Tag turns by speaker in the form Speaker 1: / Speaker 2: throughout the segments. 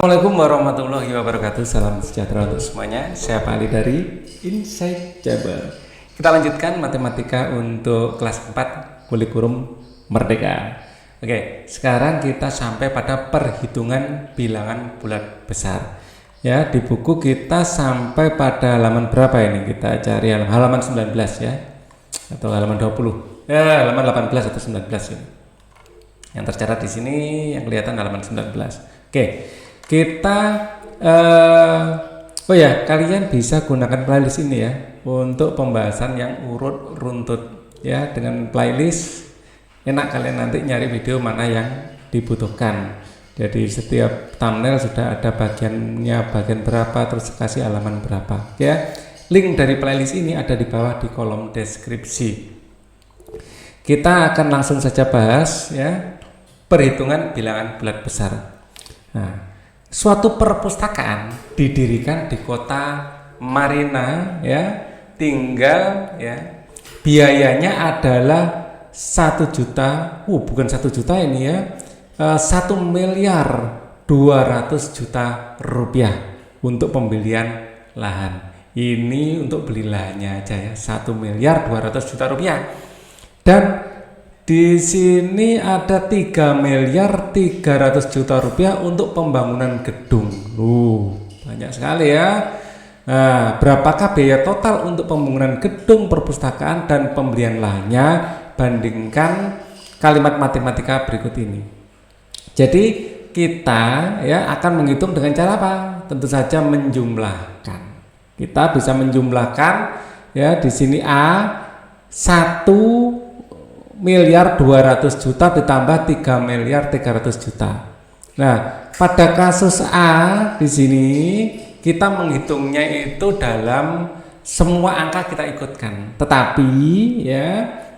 Speaker 1: Assalamualaikum warahmatullahi wabarakatuh. Salam sejahtera untuk semuanya. Saya Pak Ali dari Insight Jabar. Kita lanjutkan matematika untuk kelas 4 kurikulum Merdeka. Oke, sekarang kita sampai pada perhitungan bilangan bulat besar. Ya, di buku kita sampai pada halaman berapa ini? Kita cari halaman 19 ya. Atau halaman 20. Ya, halaman 18 atau 19 ini. Yang tercatat di sini yang kelihatan halaman 19. Oke. Kita kalian bisa gunakan playlist ini ya untuk pembahasan yang urut runtut ya. Dengan playlist enak kalian nanti nyari video mana yang dibutuhkan. Jadi setiap thumbnail sudah ada bagiannya, bagian berapa, terus kasih halaman berapa ya. Link dari playlist ini ada di bawah di kolom deskripsi. Kita akan langsung saja bahas ya perhitungan bilangan bulat besar. Nah, suatu perpustakaan didirikan di kota Marina ya, tinggal ya, biayanya adalah 1 juta, bukan 1 juta ini ya, 1.200.000.000 rupiah untuk pembelian lahan. Ini untuk beli lahannya aja ya, 1.200.000.000 rupiah. Dan di sini ada 3.300.000.000 rupiah untuk pembangunan gedung. Banyak sekali ya. Nah, berapakah biaya total untuk pembangunan gedung perpustakaan dan pembelian lahannya? Bandingkan kalimat matematika berikut ini. Jadi kita ya akan menghitung dengan cara apa? Tentu saja menjumlahkan. Kita bisa menjumlahkan ya, di sini A 1.200.000.000 ditambah 3.300.000.000. Nah, pada kasus A di sini kita menghitungnya itu dalam semua angka kita ikutkan.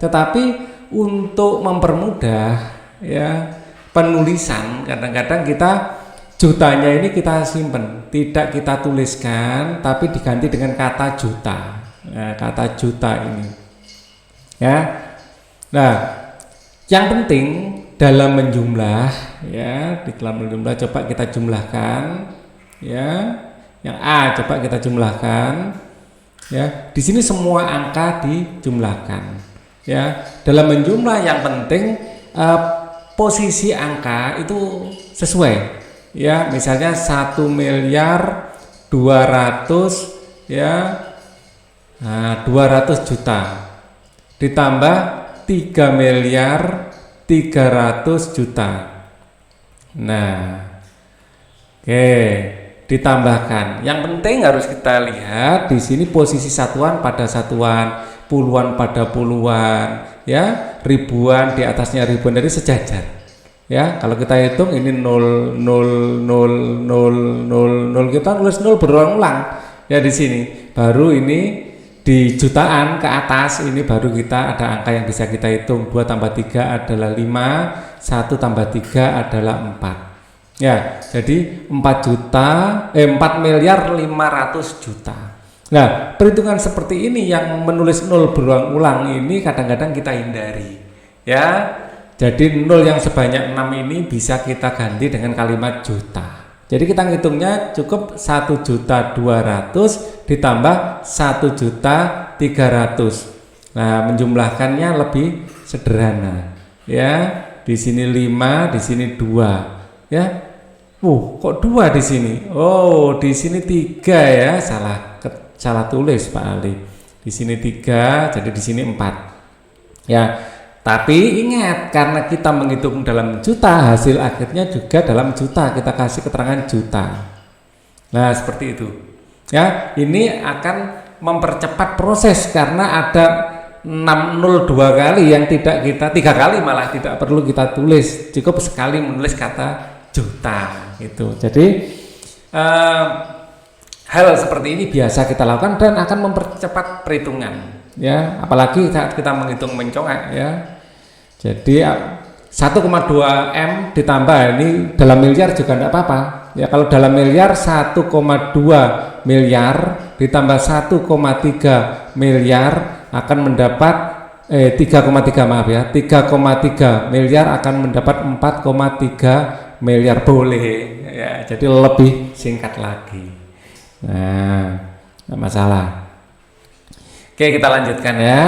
Speaker 1: Tetapi untuk mempermudah ya penulisan, kadang-kadang kita jutanya ini kita simpen, tidak kita tuliskan, tapi diganti dengan kata juta. Nah, kata juta ini ya. Nah, yang penting dalam menjumlah ya, di dalam menjumlah coba kita jumlahkan ya. Yang A coba kita jumlahkan ya. Di sini semua angka dijumlahkan ya. Dalam menjumlah yang penting posisi angka itu sesuai ya. Misalnya 1.200.000.000 ya. Nah, 200 juta ditambah 3.300.000.000. Nah, oke, ditambahkan. Yang penting harus kita lihat di sini posisi satuan pada satuan, puluhan pada puluhan, ya, ribuan di atasnya ribuan, dari sejajar. Ya, kalau kita hitung ini 0 0 0 0 0 0, kita tulis 0 berulang-ulang ya di sini. Baru ini di jutaan ke atas ini baru kita ada angka yang bisa kita hitung. 2 tambah 3 adalah 5, 1 tambah 3 adalah 4 ya. Jadi 4.500.000.000. Nah, perhitungan seperti ini yang menulis 0 berulang-ulang ini kadang-kadang kita hindari ya. Jadi 0 yang sebanyak 6 ini bisa kita ganti dengan kalimat juta. Jadi kita ngitungnya cukup 1.200.000 ditambah 1.300.000. Nah, menjumlahkannya lebih sederhana. Ya, di sini 5, di sini 2. Ya. Kok 2 di sini? Oh, di sini 3 ya. Salah tulis Pak Ali. Di sini 3, jadi di sini 4. Ya. Tapi ingat, karena kita menghitung dalam juta, hasil akhirnya juga dalam juta, kita kasih keterangan juta. Nah, seperti itu. Ya, ini akan mempercepat proses karena ada 602 kali yang tidak kita, 3 kali malah tidak perlu kita tulis, cukup sekali menulis kata juta gitu. Jadi hal seperti ini biasa kita lakukan dan akan mempercepat perhitungan. Ya, apalagi saat kita menghitung mencongak ya. Jadi 1,2 M ditambah ini dalam miliar juga tidak apa-apa. Ya, kalau dalam miliar 1,2 miliar ditambah 1,3 miliar akan mendapat 3,3 maaf ya. 3,3 miliar akan mendapat 4,3 miliar boleh ya, jadi lebih singkat lagi. Nah, nggak masalah. Oke, kita lanjutkan ya.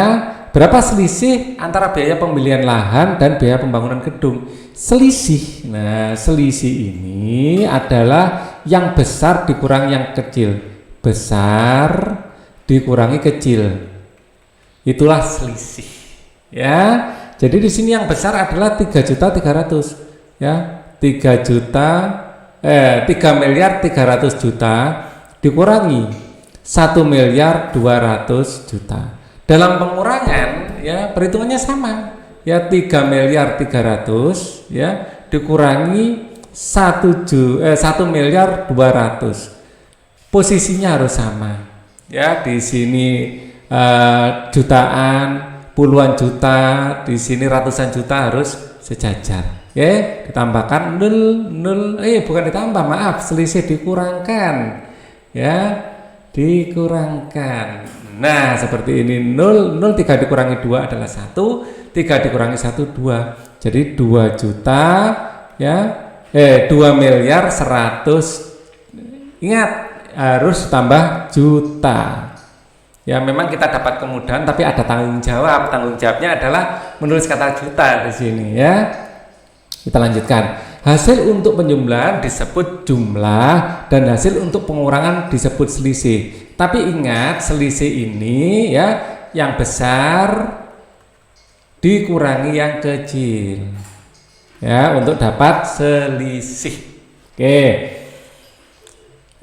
Speaker 1: Berapa selisih antara biaya pembelian lahan dan biaya pembangunan gedung? Selisih. Nah, selisih ini adalah yang besar dikurangi yang kecil. Besar dikurangi kecil. Itulah selisih. Ya. Jadi di sini yang besar adalah 3.300.000. Ya, 3.300.000.000 dikurangi 1.200.000.000. Dalam pengurangan ya perhitungannya sama. Ya 3.300.000 ya dikurangi 1.200.000. Posisinya harus sama. Ya di sini jutaan, puluhan juta, di sini ratusan juta harus sejajar. Ya, ditambahkan bukan ditambah, maaf, selisih dikurangkan. Ya, dikurangkan. Nah, seperti ini 0, 3 dikurangi 2 adalah 1, 3 dikurangi 1 2. Jadi 2 juta ya, 2.100.000.000. Ingat, harus tambah juta. Ya, memang kita dapat kemudahan tapi ada tanggung jawab. Tanggung jawabnya adalah menulis kata juta di sini ya. Kita lanjutkan. Hasil untuk penjumlahan disebut jumlah dan hasil untuk pengurangan disebut selisih. Tapi ingat, selisih ini ya yang besar dikurangi yang kecil. Ya, untuk dapat selisih. Oke.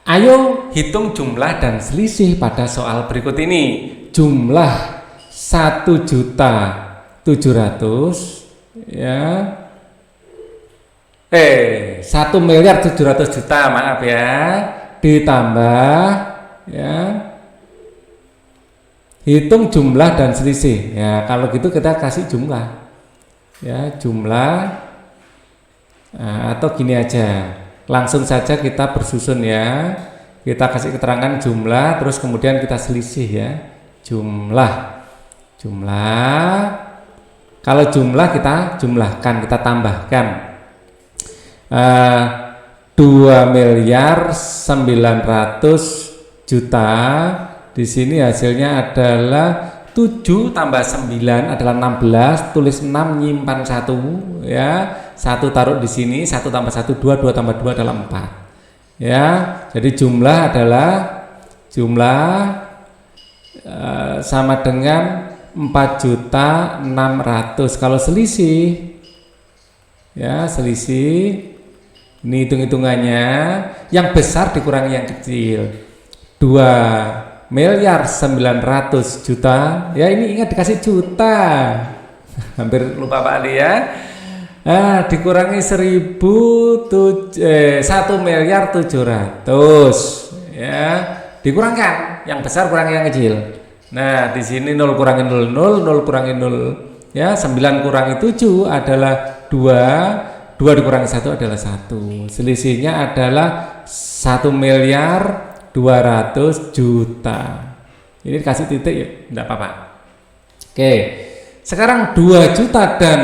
Speaker 1: Ayo hitung jumlah dan selisih pada soal berikut ini. Jumlah 1.700.000 ya. 1.700.000.000, maaf ya, ditambah ya, hitung jumlah dan selisih ya. Kalau gitu kita kasih jumlah ya, jumlah atau gini aja, langsung saja kita bersusun ya, kita kasih keterangan jumlah terus kemudian kita selisih ya, jumlah. Kalau jumlah kita jumlahkan, kita tambahkan 2.900.000.000. Di sini hasilnya adalah 7 tambah 9 adalah 16. Tulis 6, nyimpan 1 ya. 1 taruh di sini, 1 tambah 1 2, 2 tambah 2 adalah 4. Ya. Jadi jumlah adalah sama dengan 4.600.000. Kalau selisih ya, selisih ini hitung-hitungannya, yang besar dikurangi yang kecil. 2.900.000.000 ya, ini ingat dikasih juta. Hampir lupa Pak Ali ya. Dikurangi 1.700.000 ya, dikurangkan yang besar kurangi yang kecil. Nah, di sini 0 kurangi 0 0, 0 kurangi 0 ya, 9 kurangi 7 adalah 2, 2 dikurangi 1 adalah 1. Selisihnya adalah 1.200.000.000. Ini dikasih titik ya, enggak apa-apa. Oke. Sekarang 2 juta dan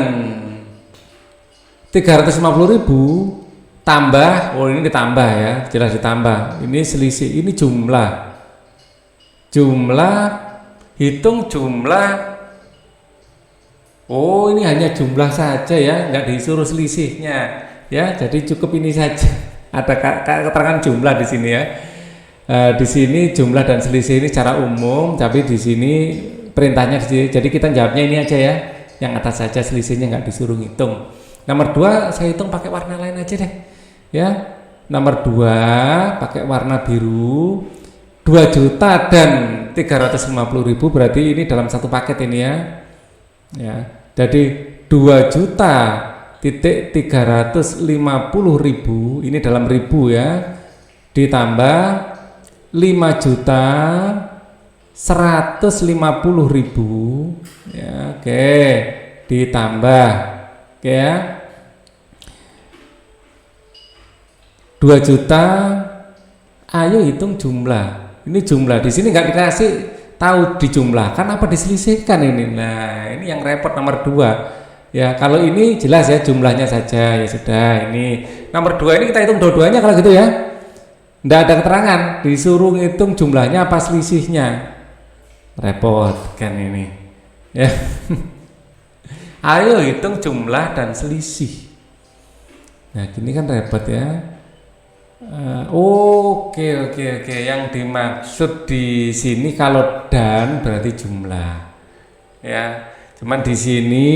Speaker 1: 350.000 tambah, ini ditambah ya, jelas ditambah. Ini selisih, ini jumlah. Hitung jumlah. Oh, ini hanya jumlah saja ya, nggak disuruh selisihnya ya. Jadi cukup ini saja. Ada keterangan jumlah di sini ya. Di sini jumlah dan selisih ini secara umum, tapi di sini perintahnya di sini. Jadi kita jawabnya ini aja ya. Yang atas saja, selisihnya nggak disuruh ngitung. Nomor 2 saya hitung pakai warna lain aja deh. Ya. Nomor 2 pakai warna biru. 2 juta dan 350.000 berarti ini dalam satu paket ini ya. Ya. Jadi 2 juta titik 350.000 ini dalam ribu ya, ditambah 5 juta 150.000 ya, oke, ditambah oke ya 2 juta. Ayo hitung jumlah. Ini jumlah di sini nggak dikasih tahu dijumlahkan apa diselisihkan ini. Nah, ini yang repot nomor 2. Ya, kalau ini jelas ya jumlahnya saja ya sudah. Ini nomor 2 ini kita hitung dua-duanya kalau gitu ya. Nggak ada keterangan, disuruh ngitung jumlahnya apa selisihnya. Repot kan ini ya. Ayo hitung jumlah dan selisih. Nah gini kan repot ya. Oke. Yang dimaksud di sini kalau dan berarti jumlah ya. Cuman di sini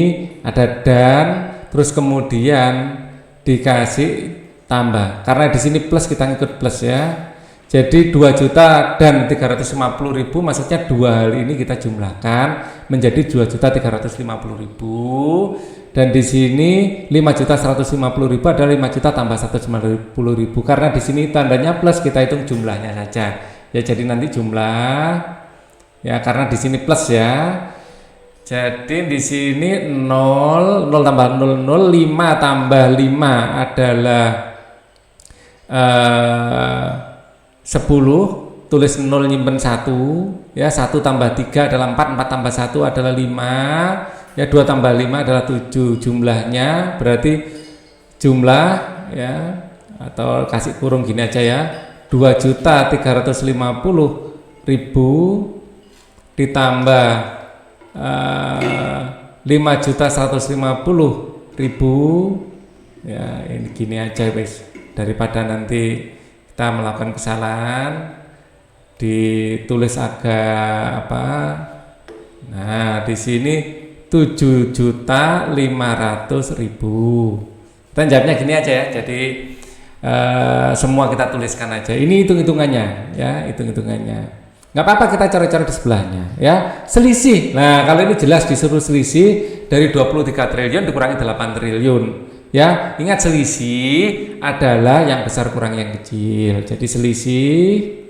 Speaker 1: ada dan terus kemudian dikasih tambah. Karena di sini plus, kita ngikut plus ya. Jadi 2 juta dan 350.000, maksudnya dua hal ini kita jumlahkan menjadi 2.350.000. Dan di sini 5.150.000 adalah 5 juta tambah 150.000. Karena di sini tandanya plus, kita hitung jumlahnya saja. Ya jadi nanti jumlah ya, karena di sini plus ya. Jadi di sini 0 tambah 0 5 tambah 5 adalah 10, tulis 0 nyimpen 1 ya, 1 tambah 3 adalah 4, 4 tambah 1 adalah 5 ya, 2 tambah 5 adalah 7. Jumlahnya berarti jumlah ya, atau kasih kurung gini aja ya, 2.350.000 ditambah 5.150.000 ya, ini gini aja guys, daripada nanti kita melakukan kesalahan ditulis agak apa. Nah di sini 7.500.000. Kita jawabnya gini aja ya, jadi semua kita tuliskan aja, ini hitung-hitungannya ya, hitung-hitungannya. Nggak apa-apa kita coret-coret di sebelahnya ya. Selisih, nah kalau ini jelas disuruh selisih dari 23 triliun dikurangi 8 triliun ya. Ingat selisih adalah yang besar kurang yang kecil. Jadi selisih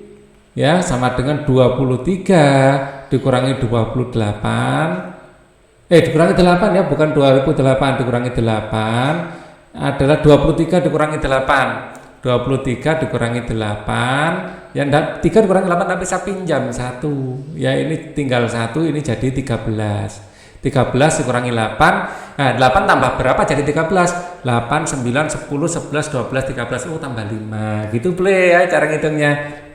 Speaker 1: ya sama dengan 23 dikurangi 28, dikurangi 8 ya, bukan 2008, dikurangi 8 adalah 23 dikurangi 8, 23 dikurangi 8 ya, 3 dikurangi 8 tapi saya pinjam 1 ya, ini tinggal 1, ini jadi 13 dikurangi 8, nah 8 tambah berapa jadi 13, 8, 9, 10, 11, 12, 13, tambah 5 gitu play ya cara ngitungnya.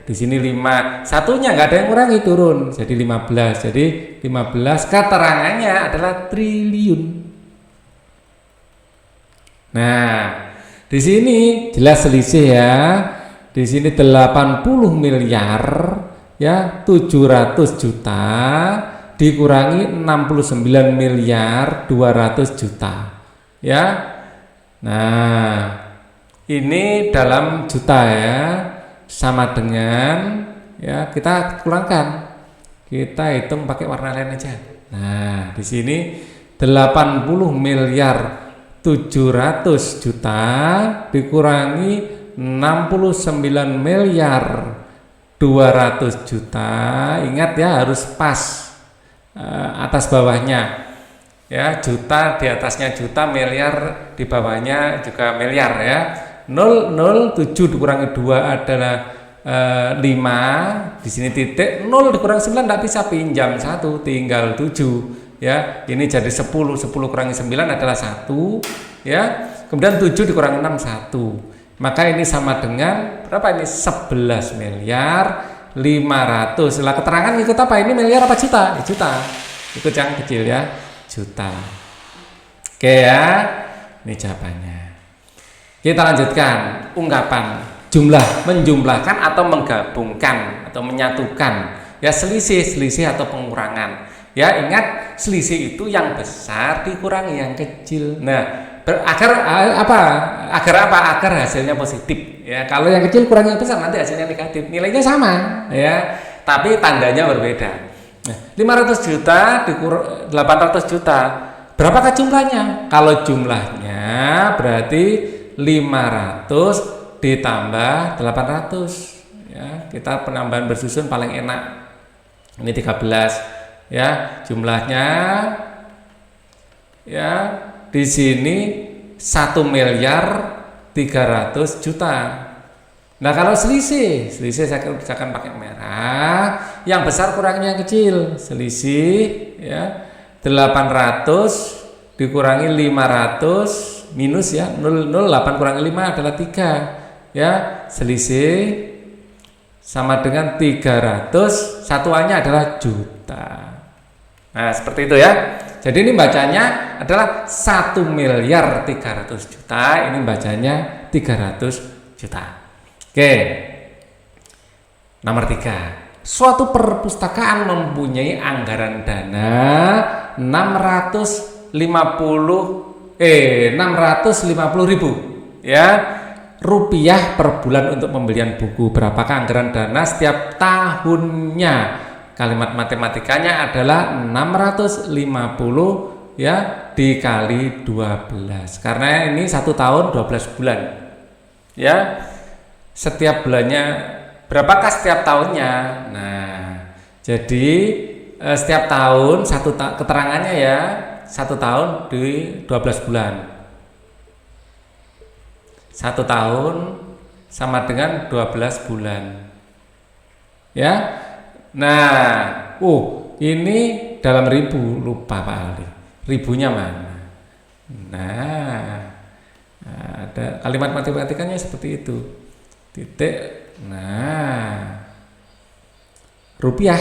Speaker 1: Di sini 5, satunya nggak ada yang kurangi, turun jadi 15. Jadi 15 keterangannya adalah triliun. Nah di sini jelas selisih ya. Di sini 80 miliar ya, 700 juta dikurangi 69 miliar 200 juta ya. Nah ini dalam juta ya, sama dengan ya, kita kurangkan, kita hitung pakai warna lain aja. Nah di sini 80 miliar 700 juta dikurangi 69 miliar 200 juta. Ingat ya, harus pas atas bawahnya ya, juta di atasnya juta, miliar di bawahnya juga miliar ya. 007 dikurangi 2 adalah 5, di sini titik, 0 dikurangi 9 tidak bisa, pinjam 1 tinggal 7 ya. Ini jadi 10 kurangi 9 adalah 1 ya. Kemudian 7 dikurangi 6 1, maka ini sama dengan berapa ini, 11 miliar 500. Lah keterangan ikut apa ini, miliar apa juta? Juta, ikut yang kecil ya, juta. Oke ya, ini jawabannya. Kita lanjutkan ungkapan jumlah, menjumlahkan atau menggabungkan atau menyatukan ya, selisih atau pengurangan ya. Ingat selisih itu yang besar dikurangi yang kecil. Nah agar hasilnya positif ya. Kalau yang kecil kurangi yang besar nanti hasilnya negatif, nilainya sama ya tapi tandanya berbeda. Nah, 500 juta dikurang 800 juta, berapakah jumlahnya? Kalau jumlahnya berarti 500 ditambah 800 ya, kita penambahan bersusun paling enak. Ini 13 ya jumlahnya ya. Di sini 1 miliar 300 juta. Nah kalau selisih saya akan pakai merah, yang besar kurangnya yang kecil. Selisih ya 800 dikurangi 500 minus ya, 0, 8 kurangi 5 adalah 3 ya, selisih sama dengan 300, satuannya adalah juta. Nah seperti itu ya. Jadi ini bacanya adalah 1.300.000.000, ini bacanya 300 juta. Oke, nomor 3. Suatu perpustakaan mempunyai anggaran dana 650.000 ya rupiah per bulan untuk pembelian buku. Berapakah anggaran dana setiap tahunnya? Kalimat matematikanya adalah 650 ya dikali 12. Karena ini 1 tahun 12 bulan. Ya. Setiap bulannya berapakah setiap tahunnya? Nah, jadi setiap tahun keterangannya ya 1 tahun di 12 bulan. 1 tahun sama dengan 12 bulan. Ya. Nah, ini dalam ribu, lupa Pak Ali. Ribunya mana? Nah, ada kalimat matematikanya seperti itu. Titik. Nah, rupiah.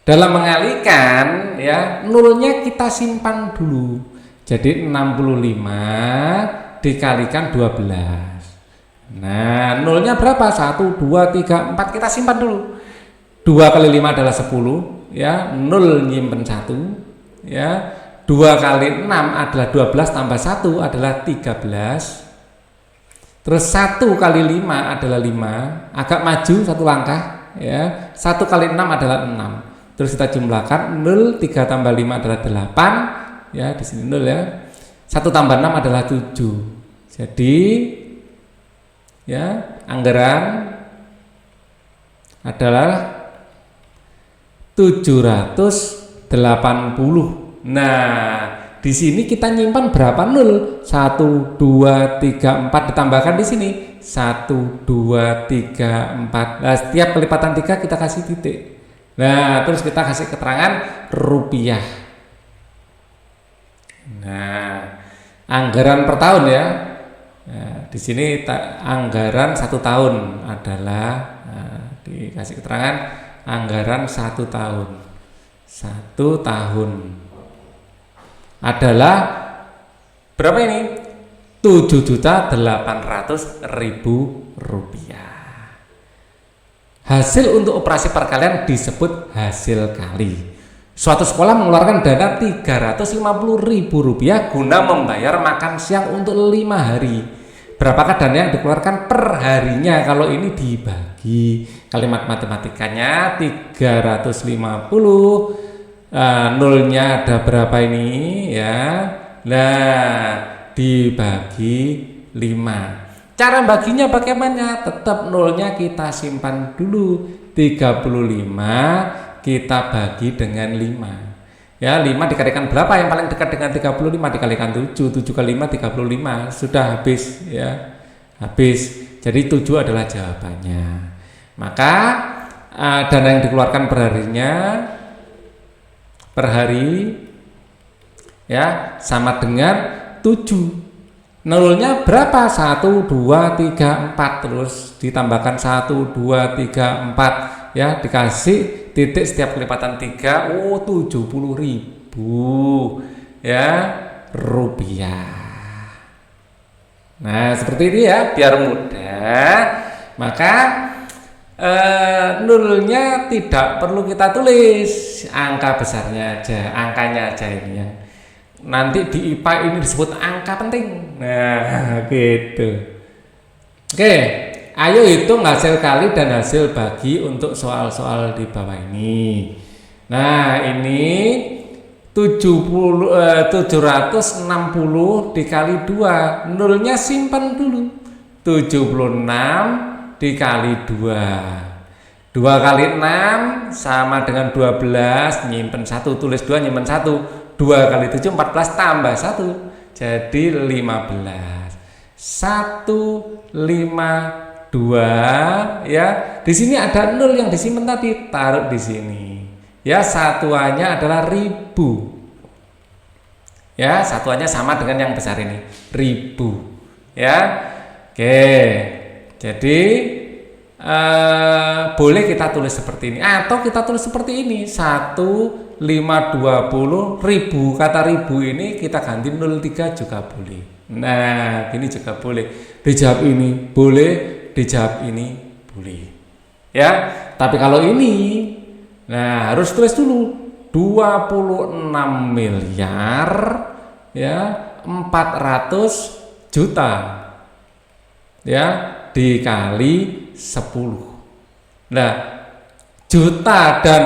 Speaker 1: Dalam mengalihkan ya, nolnya kita simpan dulu. Jadi 65 dikalikan 12. Nah, nolnya berapa? 1, 2, 3, 4 kita simpan dulu. 2 kali 5 adalah 10 ya, 0 nyimpen 1 ya. 2 kali 6 adalah 12 tambah 1 adalah 13. Terus 1 kali 5 adalah 5, agak maju 1 langkah ya. 1 kali 6 adalah 6. Terus kita jumlahkan 0, 3 tambah 5 adalah 8 ya, di sini 0 ya. 1 tambah 6 adalah 7. Jadi ya, anggaran adalah 780. Nah, di sini kita nyimpan berapa nol? 1, 2, 3, 4 ditambahkan di sini 1, 2, 3, 4. Nah, setiap kelipatan 3 kita kasih titik. Nah, terus kita kasih keterangan rupiah. Nah, anggaran per tahun ya. Nah, di sini anggaran 1 tahun adalah dikasih keterangan anggaran 1 tahun. 1 tahun adalah berapa ini? 7.800.000 rupiah. Hasil untuk operasi perkalian disebut hasil kali. Suatu sekolah mengeluarkan dana 350.000 rupiah guna membayar makan siang untuk 5 hari. Berapakah dana yang dikeluarkan per harinya? Kalau ini dibagi, kalimat matematikanya 350, nolnya ada berapa ini ya. Nah, dibagi 5. Cara baginya bagaimana? Tetap nolnya kita simpan dulu. 35 kita bagi dengan 5. Ya, 5 dikalikan berapa? Yang paling dekat dengan 35 dikalikan 7. 7 kali 5 35. Sudah habis ya. Habis. Jadi 7 adalah jawabannya. Maka dana yang dikeluarkan per harinya per hari ya sama dengan 7. Nolnya berapa? 1, 2, 3, 4. Terus ditambahkan 1, 2, 3, 4 ya, dikasih titik setiap kelipatan 3. 70.000 ya rupiah. Nah, seperti ini ya, biar mudah. Maka nolnya tidak perlu kita tulis, angka besarnya aja, angkanya aja ini ya. Nanti di IPA ini disebut angka penting. Nah, gitu. Oke, ayo hitung hasil kali dan hasil bagi untuk soal-soal di bawah ini. Nah, ini 760 dikali 2. Nolnya simpan dulu. 76 dikali 2. 2 kali 6 sama dengan 12, nyimpen 1, tulis 2, nyimpen 1. 2 kali 7 14 tambah 1 jadi 15. 152 ya. Di sini ada 0 yang disimpan tadi, taruh di sini. Ya, satuannya adalah ribu. Ya, satuannya sama dengan yang besar ini, 1000. Ya. Oke. Jadi boleh kita tulis seperti ini atau kita tulis seperti ini, 1, 5, 20, 1000. Kata 1000 ini kita ganti 03 juga boleh. Nah, gini juga boleh. Dijawab ini boleh, dijawab ini boleh. Ya, tapi kalau ini, nah harus tulis dulu 26 miliar ya 400 juta ya dikali 10. Nah, juta dan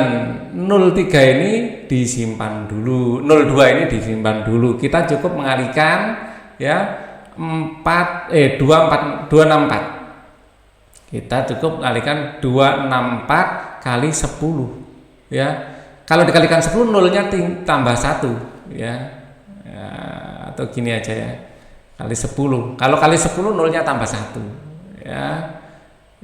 Speaker 1: 03 ini disimpan dulu, 02 ini disimpan dulu. Kita cukup mengalihkan ya 264. Kita cukup mengalihkan 264 kali 10 ya. Kalau dikalikan 10 nolnya tambah 1 ya. Atau gini aja ya. Kali 10. Kalau kali 10 nolnya tambah 1 ya.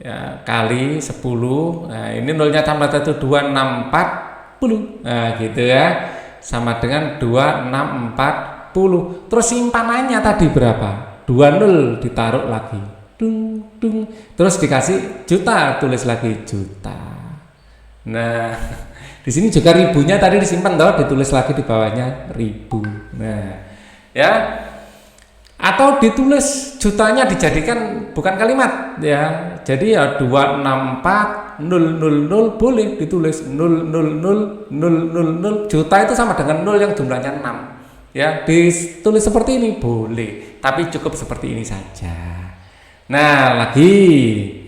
Speaker 1: Ya, kali 10. Nah, ini nolnya tambah 1 260. Nah, gitu ya. Sama dengan 2640. Terus simpanannya tadi berapa? 20 ditaruh lagi. Dung. Terus dikasih juta, tulis lagi juta. Nah, di sini juga ribunya tadi disimpan toh, ditulis lagi di bawahnya 1000. Nah, ya. Atau ditulis jutanya dijadikan bukan kalimat ya. Jadi ya 264000 boleh ditulis 000000. Juta itu sama dengan 0 yang jumlahnya 6. Ya, ditulis seperti ini boleh, tapi cukup seperti ini saja. Nah, lagi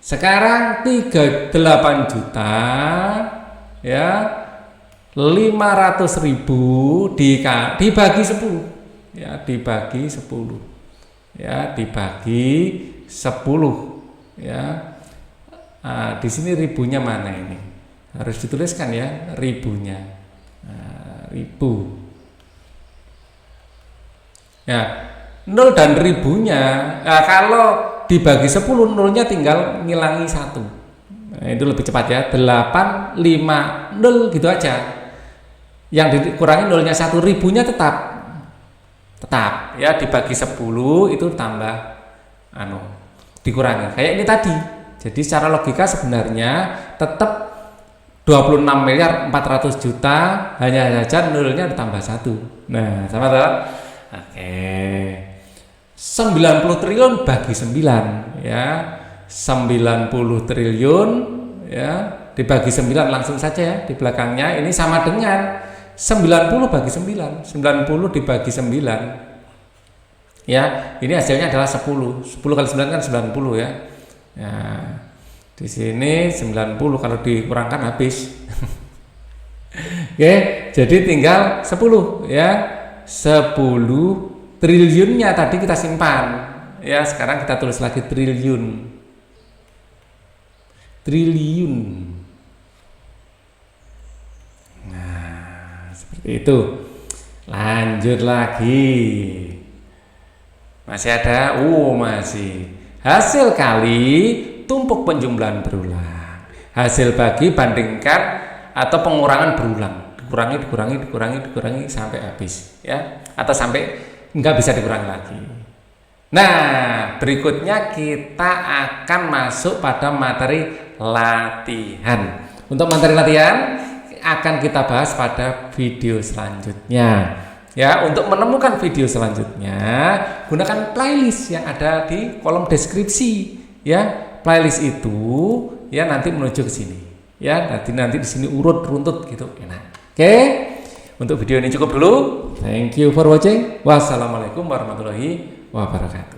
Speaker 1: sekarang 38 juta ya 500.000 dibagi 10 ya, dibagi 10 ya, dibagi 10 ya. Nah, di sini ribunya mana ini? Harus dituliskan ya ribunya. Nah, 1000 ya, 0 dan ribunya. Nah, kalau dibagi 10 nolnya tinggal ngilangi 1. Nah, itu lebih cepat ya. 850 gitu aja. Yang dikurangi nolnya 1, ribunya tetap ya, dibagi 10 itu tambah dikurangi. Kayak ini tadi. Jadi secara logika sebenarnya tetap 26 miliar 400 juta, hanya saja nolnya ditambah 1. Nah, sama toh? Oke. 90 triliun bagi 9 ya. 90 triliun ya dibagi 9 langsung saja ya, di belakangnya ini sama dengan 90 bagi 9. 90 dibagi 9 ya, ini hasilnya adalah 10 kali 9 kan 90 ya. Ya, di sini 90 kalau dikurangkan habis. Oke, jadi tinggal 10 ya. 10 triliunnya tadi kita simpan ya, sekarang kita tulis lagi triliun. Nah, seperti itu. Lanjut lagi. Masih ada? Masih. Hasil kali tumpuk penjumlahan berulang. Hasil bagi bandingkan atau pengurangan berulang. Dikurangi sampai habis ya, atau sampai nggak bisa dikurangi lagi. Nah, berikutnya kita akan masuk pada materi latihan. Untuk materi latihan akan kita bahas pada video selanjutnya. Ya, untuk menemukan video selanjutnya gunakan playlist yang ada di kolom deskripsi. Ya, playlist itu ya nanti menuju ke sini. Ya, nanti di sini urut runtut gitu, enak. Oke. Untuk video ini cukup dulu. Thank you for watching. Wassalamualaikum warahmatullahi wabarakatuh.